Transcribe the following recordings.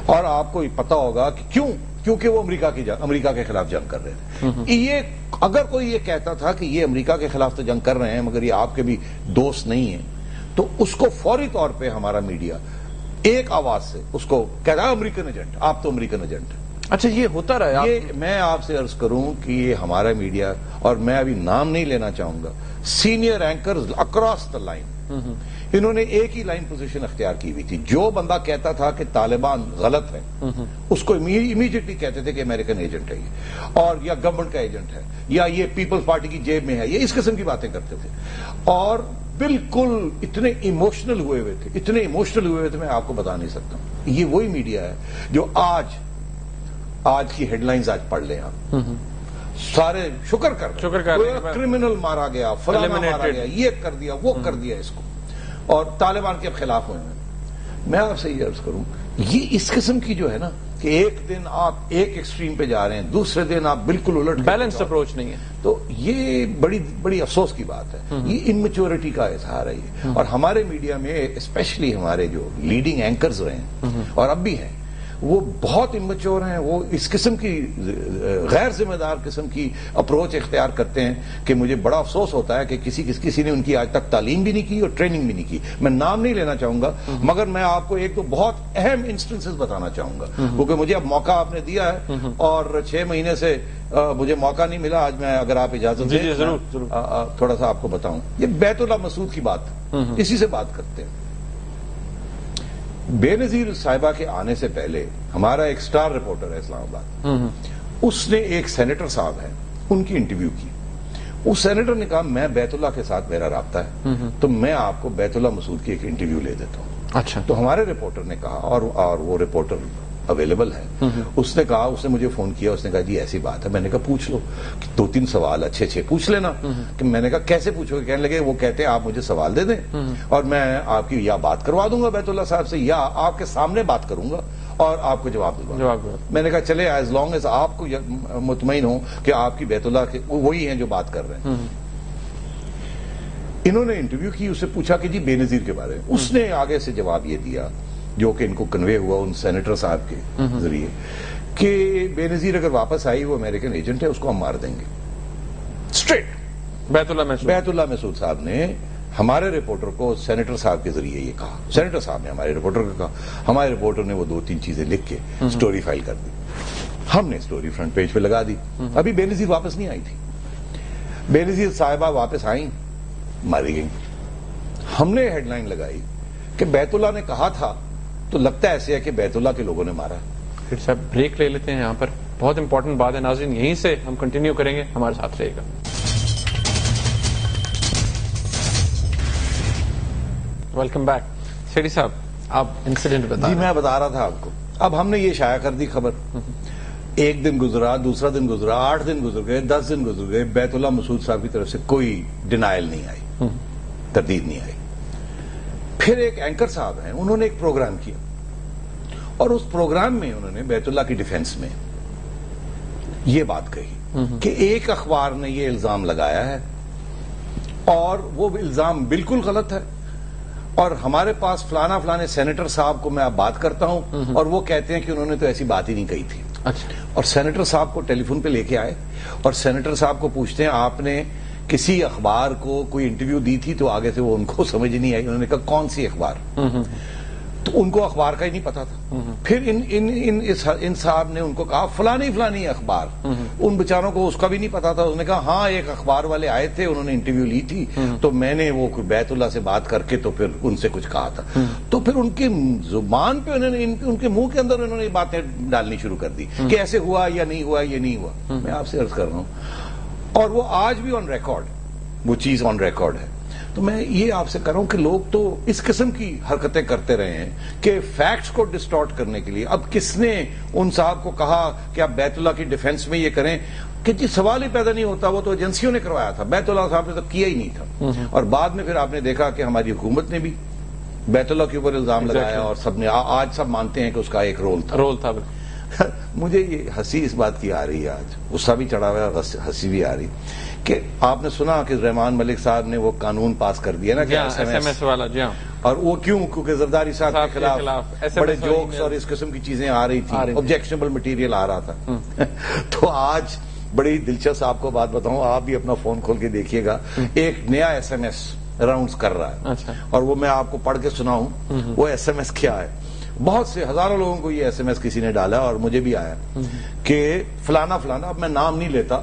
اور آپ کو پتا ہوگا کہ کیونکہ وہ امریکہ کے خلاف جنگ کر رہے تھے. یہ اگر کوئی یہ کہتا تھا کہ یہ امریکہ کے خلاف تو جنگ کر رہے ہیں مگر یہ آپ کے بھی دوست نہیں ہیں, تو اس کو فوری طور پہ ہمارا میڈیا ایک آواز سے اس کو کہہ رہا ہے امریکن ایجنٹ, آپ تو امریکن ایجنٹ ہیں. اچھا, یہ ہوتا رہا. یہ میں آپ سے عرض کروں کہ یہ ہمارا میڈیا, اور میں ابھی نام نہیں لینا چاہوں گا, senior anchors across the line انہوں نے ایک ہی لائن پوزیشن اختیار کی ہوئی تھی. جو بندہ کہتا تھا کہ طالبان غلط ہے اس کو امیڈیٹلی کہتے تھے کہ امریکن ایجنٹ ہے یہ, اور یا گورنمنٹ کا ایجنٹ ہے, یا یہ پیپلز پارٹی کی جیب میں ہے, یہ اس قسم کی باتیں کرتے تھے. اور بالکل اتنے ایموشنل ہوئے ہوئے تھے میں آپ کو بتا نہیں سکتا ہوں. یہ وہی میڈیا ہے جو آج کی ہیڈ لائنز آج پڑھ لیں آپ, سارے شکر کر کرمنل مارا گیا, فلانا مارا گیا, یہ کر دیا, وہ کر دیا اس کو, اور طالبان کے خلاف ہوئے ہیں. میں آپ سے یہ عرض کروں, یہ اس قسم کی جو ہے نا کہ ایک دن آپ ایک ایکسٹریم پہ جا رہے ہیں, دوسرے دن آپ بالکل الٹ, بیلنسڈ اپروچ نہیں ہے. تو یہ بڑی افسوس کی بات ہے. یہ انمیچورٹی کا اظہار ہے یہ. اور ہمارے میڈیا میں اسپیشلی ہمارے جو لیڈنگ اینکرز رہے ہیں اور اب بھی ہیں, وہ بہت امچور ہیں. وہ اس قسم کی غیر ذمہ دار قسم کی اپروچ اختیار کرتے ہیں کہ مجھے بڑا افسوس ہوتا ہے کہ کسی نے ان کی آج تک تعلیم بھی نہیں کی اور ٹریننگ بھی نہیں کی. میں نام نہیں لینا چاہوں گا, مگر میں آپ کو ایک دو بہت اہم انسٹنسز بتانا چاہوں گا, کیونکہ مجھے اب موقع آپ نے دیا ہے اور 6 مہینے سے مجھے موقع نہیں ملا. آج میں اگر آپ اجازت دیں تھوڑا سا آپ کو بتاؤں. یہ بیت اللہ مسعود کی بات, اسی سے بات کرتے ہیں. بے نظیر صاحبہ کے آنے سے پہلے ہمارا ایک سٹار رپورٹر ہے اسلام آباد, اس نے ایک سینیٹر صاحب ہیں ان کی انٹرویو کی. اس سینیٹر نے کہا میں بیت اللہ کے ساتھ میرا رابطہ ہے تو میں آپ کو بیت اللہ مسعود کی ایک انٹرویو لے دیتا ہوں. اچھا. تو ہمارے رپورٹر نے کہا, اور وہ رپورٹر اویلیبل ہے, اس نے کہا, اس نے مجھے فون کیا, اس نے کہا جی ایسی بات ہے. میں نے کہا پوچھ لو, 2-3 سوال اچھے پوچھ لینا. کہ میں نے کہا کیسے پوچھو گے؟ کہنے لگے وہ کہتے ہیں آپ مجھے سوال دے دیں اور میں آپ کی یا بات کروا دوں گا بیت اللہ صاحب سے, یا آپ کے سامنے بات کروں گا اور آپ کو جواب دوں. میں نے کہا چلے ایز لانگ ایز آپ کو مطمئن ہوں کہ آپ کی بیت اللہ کے وہی ہیں جو بات کر رہے ہیں. انہوں نے انٹرویو کی, اسے پوچھا کہ جی بے نظیر کے بارے میں. اس نے آگے سے جواب یہ دیا جو کہ ان کو کنوے ہوا ان سینیٹر صاحب کے ذریعے کہ بے نظیر اگر واپس آئی وہ امریکن ایجنٹ ہے, اس کو ہم مار دیں گے. اسٹریٹ بیت اللہ مسعود صاحب نے ہمارے رپورٹر کو سینیٹر صاحب کے ذریعے یہ کہا. سینیٹر صاحب نے ہمارے رپورٹر کو کہا, ہمارے رپورٹر نے وہ 2-3 چیزیں لکھ کے سٹوری فائل کر دی. ہم نے سٹوری فرنٹ پیج پہ لگا دی. ابھی بے نظیر واپس نہیں آئی تھی. بے نظیر صاحبہ واپس آئیں, ماری گئیں. ہم نے ہیڈ لائن لگائی کہ بیت اللہ نے کہا تھا, تو لگتا ہے ایسے ہے کہ بیت اللہ کے لوگوں نے مارا. پھر صاحب بریک لے لیتے ہیں یہاں پر, بہت امپورٹنٹ بات ہے ناظرین, یہیں سے ہم کنٹینیو کریں گے, ہمارے ساتھ رہے گا. Welcome back. سیٹھی صاحب آپ انسیڈنٹ بتا. جی میں بتا رہا تھا آپ کو. اب ہم نے یہ شائع کر دی خبر, ایک دن گزرا, دوسرا دن گزرا, 8 دن گزر گئے, 10 دن گزر گئے, بیت اللہ مسعود صاحب کی طرف سے کوئی ڈینائل نہیں آئی, تردید نہیں آئی. پھر ایک اینکر صاحب ہیں, انہوں نے ایک پروگرام کیا اور اس پروگرام میں انہوں نے بیت اللہ کی ڈیفنس میں یہ بات کہی کہ ایک اخبار نے یہ الزام لگایا ہے اور وہ الزام بالکل غلط ہے, اور ہمارے پاس فلانے سینیٹر صاحب کو میں اب بات کرتا ہوں اور وہ کہتے ہیں کہ انہوں نے تو ایسی بات ہی نہیں کہی تھی. اور سینیٹر صاحب کو ٹیلی فون پہ لے کے آئے اور سینیٹر صاحب کو پوچھتے ہیں آپ نے کسی اخبار کو کوئی انٹرویو دی تھی؟ تو آگے سے وہ ان کو سمجھ نہیں آئی. انہوں نے کہا کون سی اخبار؟ تو ان کو اخبار کا ہی نہیں پتا تھا. پھر ان صاحب نے ان کو کہا فلانی اخبار. ان بیچاروں کو اس کا بھی نہیں پتا تھا. انہوں نے کہا ہاں ایک اخبار والے آئے تھے, انہوں نے انٹرویو لی تھی, تو میں نے وہ بیت اللہ سے بات کر کے تو پھر ان سے کچھ کہا تھا. تو پھر ان کی زبان پہ انہوں نے, ان کے منہ کے اندر انہوں نے باتیں ڈالنی شروع کر دی کہ ایسے ہوا یا نہیں ہوا, یہ نہیں ہوا. میں آپ سے عرض کر رہا ہوں, اور وہ آج بھی آن ریکارڈ, وہ چیز آن ریکارڈ ہے. تو میں یہ آپ سے کہہ رہا ہوں کہ لوگ تو اس قسم کی حرکتیں کرتے رہے ہیں کہ فیکٹس کو ڈسٹارٹ کرنے کے لیے. اب کس نے ان صاحب کو کہا کہ آپ بیت اللہ کی ڈیفنس میں یہ کریں کہ جی سوال ہی پیدا نہیں ہوتا, وہ تو ایجنسیوں نے کروایا تھا, بیت اللہ صاحب نے تو کیا ہی نہیں تھا. اور بعد میں پھر آپ نے دیکھا کہ ہماری حکومت نے بھی بیت اللہ کے اوپر الزام لگایا اور سب نے, آج سب مانتے ہیں کہ اس کا ایک رول تھا. مجھے یہ ہنسی اس بات کی آ رہی ہے, آج غصہ بھی چڑھا ہوا ہے, ہنسی بھی آ رہی کہ آپ نے سنا کہ رحمان ملک صاحب نے وہ قانون پاس کر دیا نا کہ ایس ایم ایس والا. جی ہاں. اور وہ کیونکہ زرداری صاحب کے خلاف بڑے SMS جوکس اور اس قسم کی چیزیں آ رہی تھی, آبجیکشنبل مٹیریل آ رہا تھا. تو آج بڑی دلچسپ آپ کو بات بتاؤں, آپ بھی اپنا فون کھول کے دیکھیے گا, ایک نیا ایس ایم ایس راؤنڈز کر رہا ہے, اور وہ میں آپ کو پڑھ کے سناؤں وہ ایس ایم ایس کیا ہے. بہت سے ہزاروں لوگوں کو یہ ایس ایم ایس کسی نے ڈالا اور مجھے بھی آیا کہ فلانا فلانا, اب میں نام نہیں لیتا,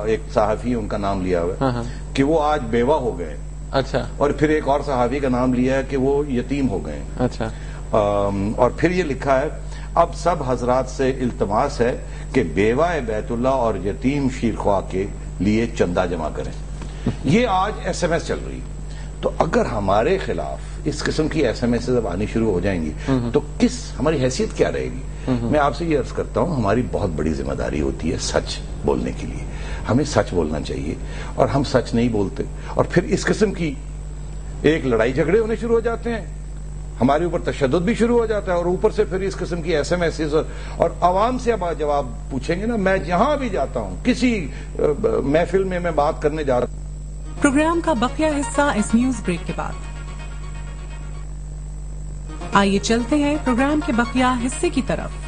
ایک صحافی ان کا نام لیا ہوا ہے کہ وہ آج بیوہ ہو گئے. اچھا. اور پھر ایک اور صحافی کا نام لیا ہے کہ وہ یتیم ہو گئے. اچھا. اور پھر یہ لکھا ہے, اب سب حضرات سے التماس ہے کہ بیوہ بیت اللہ اور یتیم شیرخواہ کے لیے چندہ جمع کریں. یہ آج ایس ایم ایس چل رہی. تو اگر ہمارے خلاف اس قسم کی ایس ایم ایس جب آنی شروع ہو جائیں گی تو ہماری حیثیت کیا رہے گی؟ میں آپ سے یہ عرض کرتا ہوں, ہماری بہت بڑی ذمہ داری ہوتی ہے سچ بولنے کے لیے. ہمیں سچ بولنا چاہیے اور ہم سچ نہیں بولتے, اور پھر اس قسم کی ایک لڑائی جھگڑے ہونے شروع ہو جاتے ہیں, ہمارے اوپر تشدد بھی شروع ہو جاتا ہے, اور اوپر سے پھر اس قسم کی ایس ایم ایس اور عوام سے جب آپ پوچھیں گے نا, میں جہاں بھی جاتا ہوں کسی محفل میں بات کرنے جا رہا ہوں. پروگرام کا بقیہ حصہ اس نیوز بریک کے بعد. آئیے چلتے ہیں پروگرام کے بقیہ حصے کی طرف.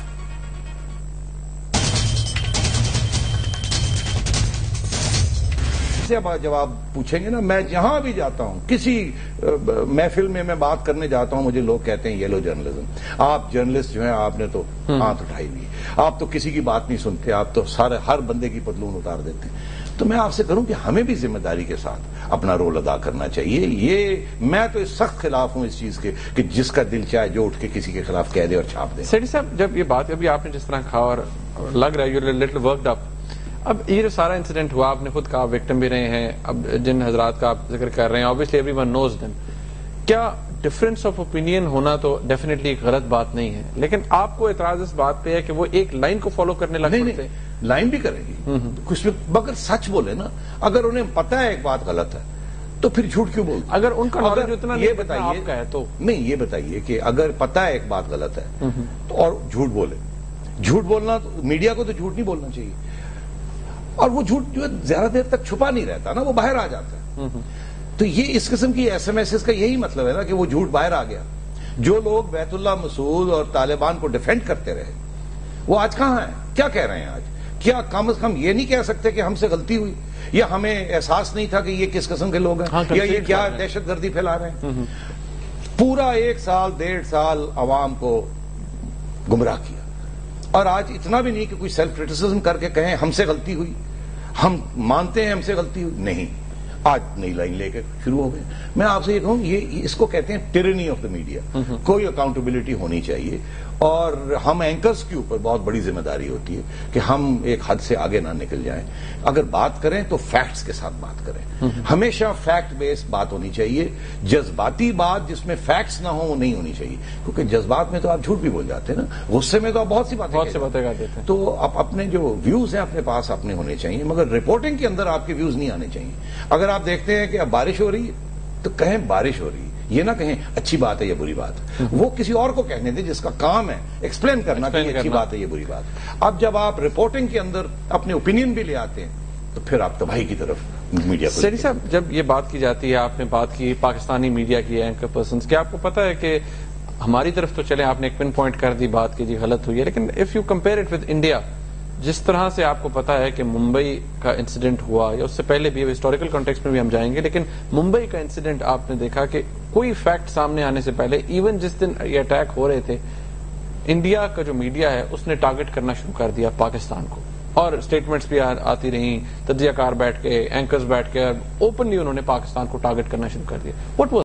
جب آپ پوچھیں گے نا, میں جہاں بھی جاتا ہوں کسی محفل میں بات کرنے جاتا ہوں, مجھے لوگ کہتے ہیں یلو جرنلزم. آپ جرنلسٹ جو ہیں آپ نے تو ہاتھ اٹھائی ہوئی, آپ تو کسی کی بات نہیں سنتے, آپ تو ہر بندے کی پتلون اتار دیتے ہیں. تو میں آپ سے کہوں کہ ہمیں بھی ذمہ داری کے ساتھ اپنا رول ادا کرنا چاہیے. یہ میں تو اس سخت خلاف ہوں اس چیز کے کہ جس کا دل چاہے جو اٹھ کے کسی کے خلاف کہہ دے اور چھاپ دے. سیٹھی صاحب, جب یہ بات ابھی آپ نے جس طرح کہا اور لگ رہا ہے یو لٹل ورکڈ اپ, اب یہ جو سارا انسیڈنٹ ہوا, آپ نے خود کہا وکٹم بھی رہے ہیں, اب جن حضرات کا آپ ذکر کر رہے ہیں obviously everyone knows them, کیا ڈفرینس آف اوپینین ہونا تو ڈیفینیٹلی ایک غلط بات نہیں ہے, لیکن آپ کو اعتراض اس بات پہ ہے کہ وہ ایک لائن کو فالو کرنے لگ پڑتے ہیں. لائن بھی کرے گی کچھ بھی, مگر سچ بولے نا. اگر انہیں پتا ہے ایک بات غلط ہے تو پھر جھوٹ کیوں بولتے؟ اگر ان کا نالج اتنا یہ بتائیے آپ کا ہے تو نہیں, یہ بتائیے کہ اگر پتا ہے ایک بات غلط ہے تو اور جھوٹ بولے. جھوٹ بولنا, میڈیا کو تو جھوٹ نہیں بولنا چاہیے, اور وہ جھوٹ جو ہے زیادہ دیر تک چھپا نہیں رہتا نا, وہ باہر آ جاتا ہے. تو یہ اس قسم کی ایس ایم ایس کا یہی مطلب ہے نا کہ وہ جھوٹ باہر آ گیا. جو لوگ بیت اللہ مسعود اور طالبان کو ڈیفینڈ کرتے رہے وہ آج کہاں ہیں؟ کیا کہہ رہے ہیں آج؟ کیا کم از کم یہ نہیں کہہ سکتے کہ ہم سے غلطی ہوئی, یا ہمیں احساس نہیں تھا کہ یہ کس قسم کے لوگ ہیں, یا یہ کیا دہشت گردی پھیلا رہے ہیں؟ پورا 1 سال 1.5 سال عوام کو گمراہ کیا, اور آج اتنا بھی نہیں کہ کوئی سیلف کرٹیسزم کر کے کہیں ہم سے غلطی ہوئی, ہم مانتے ہیں ہم سے غلطی ہوئی. نہیں, آج نئی لائن لے کے شروع ہو گئے. میں آپ سے یہ کہوں, یہ اس کو کہتے ہیں ٹیرنی آف دا میڈیا. کوئی اکاؤنٹیبلٹی ہونی چاہیے, اور ہم اینکرز کے اوپر بہت بڑی ذمہ داری ہوتی ہے کہ ہم ایک حد سے آگے نہ نکل جائیں. اگر بات کریں تو فیکٹس کے ساتھ بات کریں. ہمیشہ فیکٹ بیس بات ہونی چاہیے. جذباتی بات جس میں فیکٹس نہ ہوں وہ نہیں ہونی چاہیے, کیونکہ جذبات میں تو آپ جھوٹ بھی بول جاتے ہیں نا, غصے میں تو آپ بہت سی باتیں کر دیتے ہیں. تو آپ اپنے جو ویوز ہیں اپنے پاس اپنے ہونے چاہیے, مگر رپورٹنگ کے اندر آپ کے ویوز نہیں آنے چاہیے. اگر آپ دیکھتے ہیں کہ اب بارش ہو رہی ہے تو کہیں بارش ہو رہی ہے, یہ نہ کہیں اچھی بات ہے یا بری بات ہے. وہ کسی اور کو کہنے دیں جس کا کام ہے ایکسپلین کرنا کہ یہ اچھی بات ہے یہ بری بات ہے. اب جب آپ رپورٹنگ کے اندر اپنے اوپینین بھی لے آتے ہیں تو پھر آپ تباہی کی طرف میڈیا کو. سیٹھی صاحب, جب یہ بات کی جاتی ہے, آپ نے بات کی پاکستانی میڈیا کی اینکر پرسنز, کیا آپ کو پتا ہے کہ ہماری طرف تو چلے آپ نے ایک پن پوائنٹ کر دی بات کی جی غلط ہوئی ہے, لیکن if you compare it with India, جس طرح سے آپ کو پتا ہے کہ ممبئی کا انسیڈنٹ ہوا, یا اس سے پہلے بھی ہسٹوریکل کانٹیکسٹ میں بھی ہم جائیں گے, لیکن ممبئی کا انسیڈنٹ آپ نے دیکھا کہ کوئی فیکٹ سامنے آنے سے پہلے, ایون جس دن یہ اٹیک ہو رہے تھے, انڈیا کا جو میڈیا ہے اس نے ٹارگٹ کرنا شروع کر دیا پاکستان کو, اور اسٹیٹمنٹس بھی آتی رہیں, تجزیہ کار بیٹھ کے, اینکرز بیٹھ کے اوپنلی انہوں نے پاکستان کو ٹارگٹ کرنا شروع کر دیا. What was